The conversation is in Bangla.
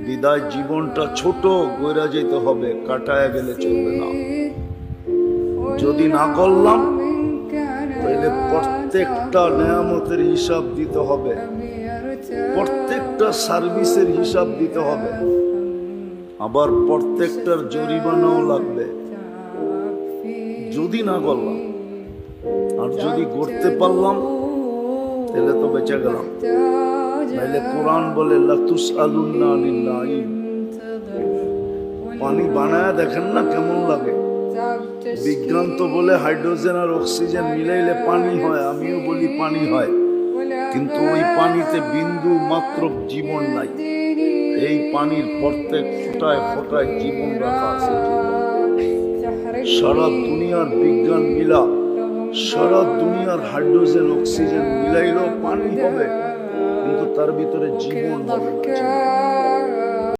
বিদায় জীবনটা ছোট গইরা যেতে হবে, কাটায় গেলে চলবে না। যদি না করলাম তাহলে প্রত্যেকটা নেয়ামতের হিসাব দিতে হবে, প্রত্যেকটা সার্ভিসের হিসাব দিতে হবে, আবার প্রত্যেকটার জরিমানাও লাগবে। যদি না করলাম, আর যদি করতে পারলাম তাহলে তো বেঁচে গেলাম। নাইলে কোরআন বলে লাতুসআলুন্না আনিন নাঈম। পানি বানায় দেখেন না কেমন লাগে। বিজ্ঞান তো বলে হাইড্রোজেন আর অক্সিজেন মিলাইলে পানি হয়, আমিও বলি পানি হয়, কিন্তু ওই পানিতে বিন্দু মাত্র জীবন নাই। এই পানির প্রত্যেক ফোঁটায় ফোঁটায় জীবন রাখা আছে। সারা দুনিয়ার বিজ্ঞান মিলা, সারা দুনিয়ার হাইড্রোজেন অক্সিজেন মিলাইলেও পানি হবে, কিন্তু তার ভিতরে জীবন হবে না।